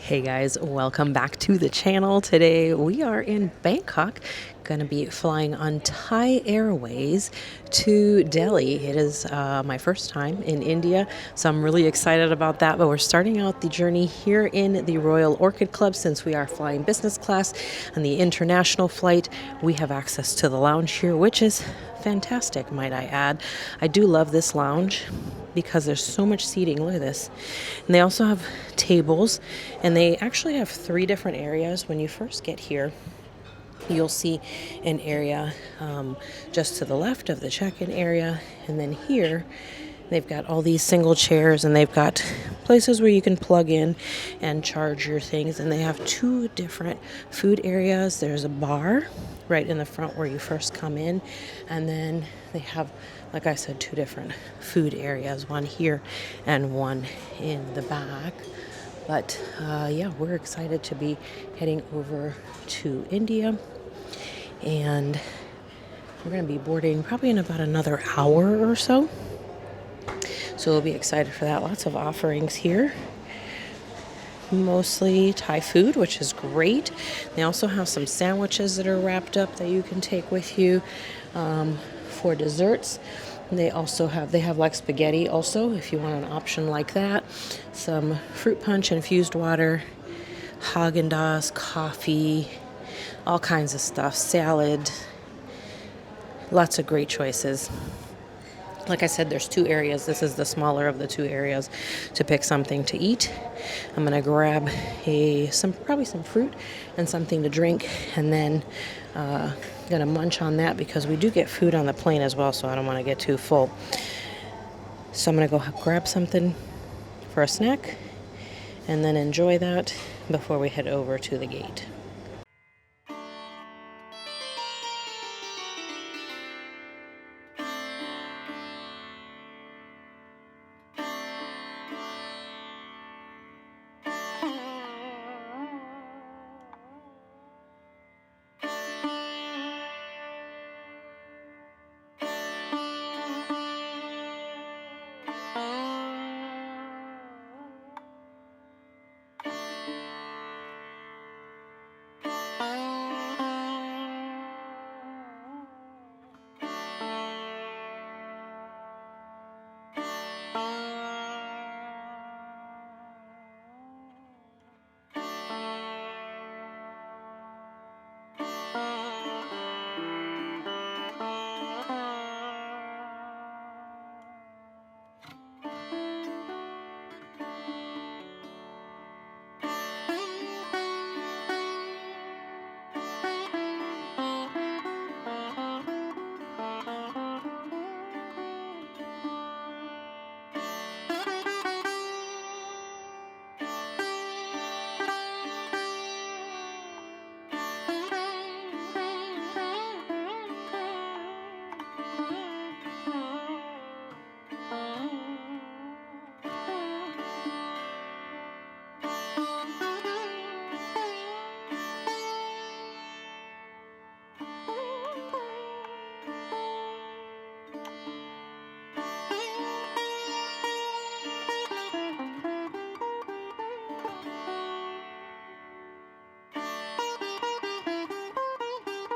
Hey guys, welcome back to the channel. Today we are in Bangkok, going to be flying on Thai Airways to Delhi. It is my first time in India, so I'm really excited about that. But we're starting out the journey here in the Royal Orchid Club. Since we are flying business class on the international flight, we have access to the lounge here, which is fantastic, might I add. I do love this lounge because there's so much seating. Look at this. And they also have tables, and they actually have 3 different areas. When you first get here, you'll see an area just to the left of the check-in area, and then here they've got all these single chairs, and they've got places where you can plug in and charge your things. And they have 2 different food areas. There's a bar right in the front where you first come in, and then they have, like I said, 2 different food areas, one here and one in the back. But yeah, we're excited to be heading over to India, and we're going to be boarding probably in about another hour or so. So we'll be excited for that. Lots of offerings here. Mostly Thai food, which is great. They also have some sandwiches that are wrapped up that you can take with you for desserts. And they have like spaghetti also, if you want an option like that. Some fruit punch, infused water, Haagen-Dazs, coffee, all kinds of stuff, salad. Lots of great choices. Like I said, there's 2 areas. This is the smaller of the 2 areas to pick something to eat. I'm going to grab probably some fruit and something to drink, and then going to munch on that because we do get food on the plane as well, so I don't want to get too full. So I'm going to go grab something for a snack and then enjoy that before we head over to the gate.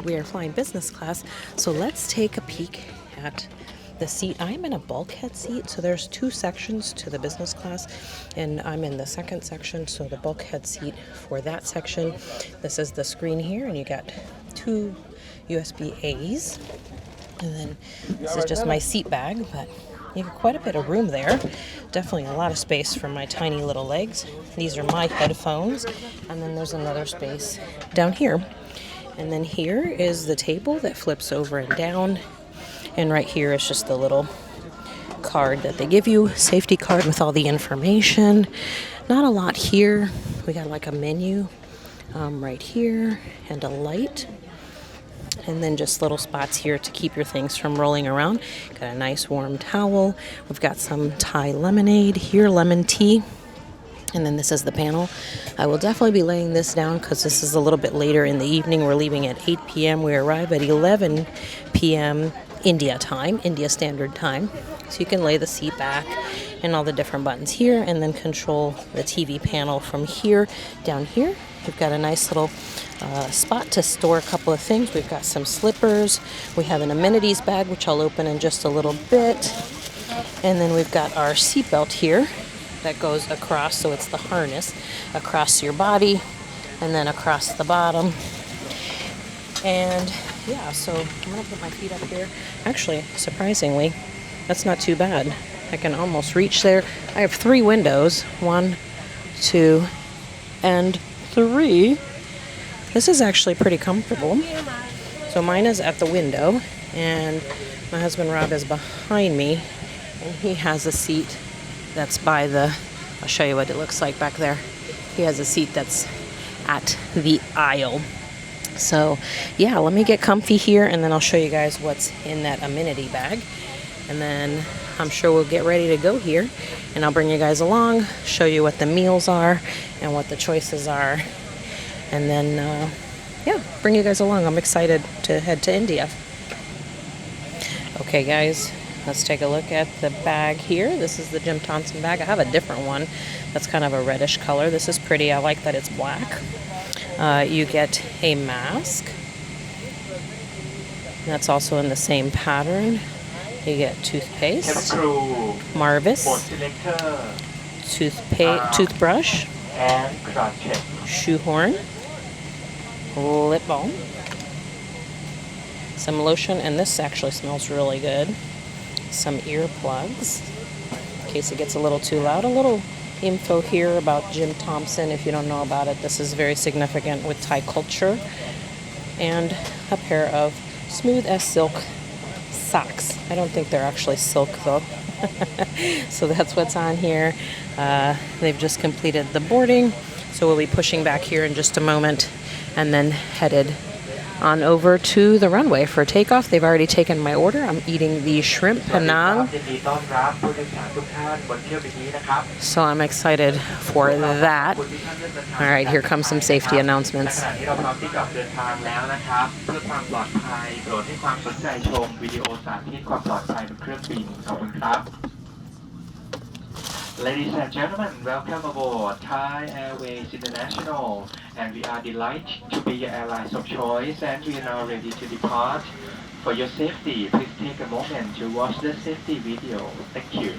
We are flying business class, so let's take a peek at the seat. I'm in a bulkhead seat, so there's 2 sections to the business class, and I'm in the second section, so the bulkhead seat for that section. This is the screen here, and you got 2 USB-A's, and then this is just my seat bag, but you have quite a bit of room there. Definitely a lot of space for my tiny little legs. These are my headphones, and then there's another space down here. And then here is the table that flips over and down. And right here is just the little card that they give you, safety card with all the information. Not a lot here. We got like a menu right here and a light. And then just little spots here to keep your things from rolling around. Got a nice warm towel. We've got some Thai lemonade here, lemon tea. And then this is the panel. I will definitely be laying this down because this is a little bit later in the evening. We're leaving at 8 p.m. We arrive at 11 p.m. India time, India Standard Time. So you can lay the seat back and all the different buttons here, and then control the TV panel from here. Down here, we've got a nice little spot to store a couple of things. We've got some slippers. We have an amenities bag, which I'll open in just a little bit. And then we've got our seatbelt here that goes across, so it's the harness across your body and then across the bottom. And yeah, so I'm gonna put my feet up here. Actually, surprisingly, that's not too bad. I can almost reach there. I have 3 windows, 1, 2, and 3. This is actually pretty comfortable. So mine is at the window, and my husband Rob is behind me, and he has a seat that's by the, I'll show you what it looks like back there. He has a seat that's at the aisle. So yeah, let me get comfy here, and then I'll show you guys what's in that amenity bag. And then I'm sure we'll get ready to go here, and I'll bring you guys along, show you what the meals are and what the choices are. And then, yeah, bring you guys along. I'm excited to head to India. Okay, guys, let's take a look at the bag here. This is the Jim Thompson bag. I have a different one that's kind of a reddish color. This is pretty. I like that it's black. You get a mask. That's also in the same pattern. You get toothpaste, Marvis, toothbrush, shoehorn, lip balm, some lotion, and this actually smells really good. Some earplugs, in case it gets a little too loud. A little info here about Jim Thompson, if you don't know about it. This is very significant with Thai culture. And a pair of smooth as silk socks. I don't think they're actually silk though. So that's what's on here. They've just completed the boarding, so we'll be pushing back here in just a moment and then headed on over to the runway for takeoff. They've already taken my order. I'm eating the shrimp penang, so I'm excited for that. All right, here comes some safety announcements. Ladies and gentlemen, welcome aboard Thai Airways International, and we are delighted to be your airlines of choice, and we are now ready to depart. For your safety, please take a moment to watch the safety video. Thank you.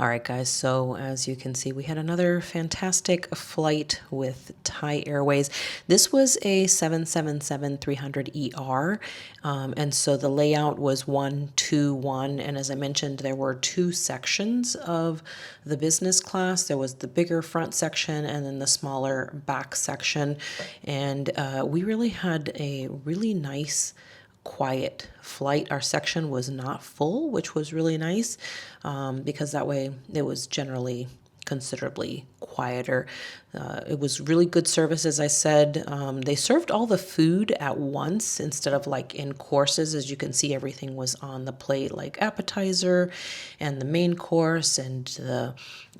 All right, guys, so as you can see, we had another fantastic flight with Thai Airways. This was a 777-300ER, and so the layout was 1-2-1, and as I mentioned, there were two sections of the business class. There was the bigger front section and then the smaller back section, and we really had a really nice quiet flight. Our section was not full, which was really nice, because that way it was generally considerably quieter. It was really good service, as I said. They served all the food at once instead of like in courses. As you can see, everything was on the plate, like appetizer and the main course and the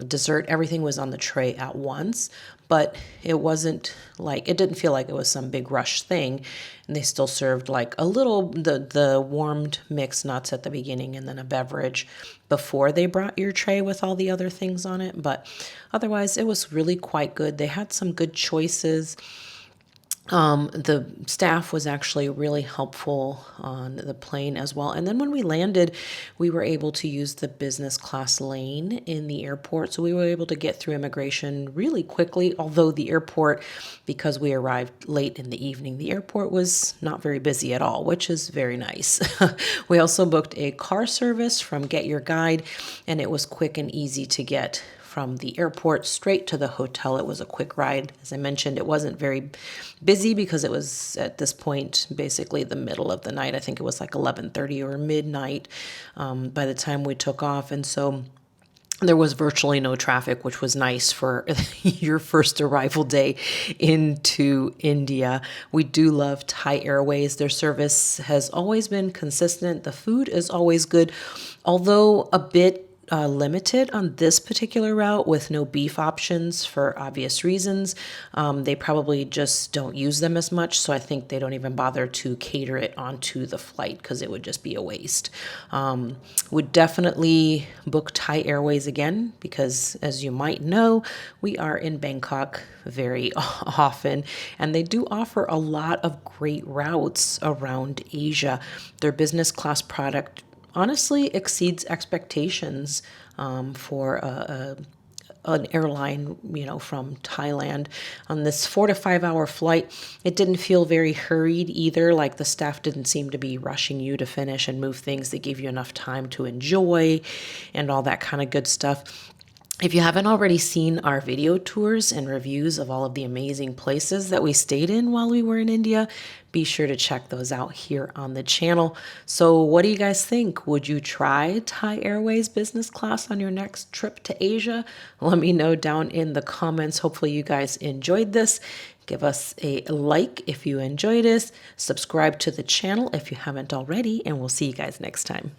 dessert. Everything was on the tray at once, but it wasn't like, it didn't feel like it was some big rush thing. And they still served like a little, the warmed mixed nuts at the beginning and then a beverage before they brought your tray with all the other things on it. But otherwise, it was really quite good. They had some good choices. The staff was actually really helpful on the plane as well. And then when we landed, we were able to use the business class lane in the airport. So we were able to get through immigration really quickly, although the airport, because we arrived late in the evening, the airport was not very busy at all, which is very nice. We also booked a car service from Get Your Guide, and it was quick and easy to get from the airport straight to the hotel. It was a quick ride. As I mentioned, it wasn't very busy because it was at this point basically the middle of the night. I think it was like 11:30 or midnight by the time we took off. And so there was virtually no traffic, which was nice for your first arrival day into India. We do love Thai Airways. Their service has always been consistent. The food is always good, although a bit limited on this particular route with no beef options for obvious reasons. They probably just don't use them as much, so I think they don't even bother to cater it onto the flight because it would just be a waste. Would definitely book Thai Airways again because, as you might know, we are in Bangkok very often, and they do offer a lot of great routes around Asia. Their business class product honestly exceeds expectations for an airline, from Thailand. On this 4 to 5 hour flight, it didn't feel very hurried either. Like the staff didn't seem to be rushing you to finish and move things. They gave you enough time to enjoy and all that kind of good stuff. If you haven't already seen our video tours and reviews of all of the amazing places that we stayed in while we were in India, be sure to check those out here on the channel. So what do you guys think? Would you try Thai Airways business class on your next trip to Asia? Let me know down in the comments. Hopefully you guys enjoyed this. Give us a like if you enjoyed this. Subscribe to the channel if you haven't already, and we'll see you guys next time.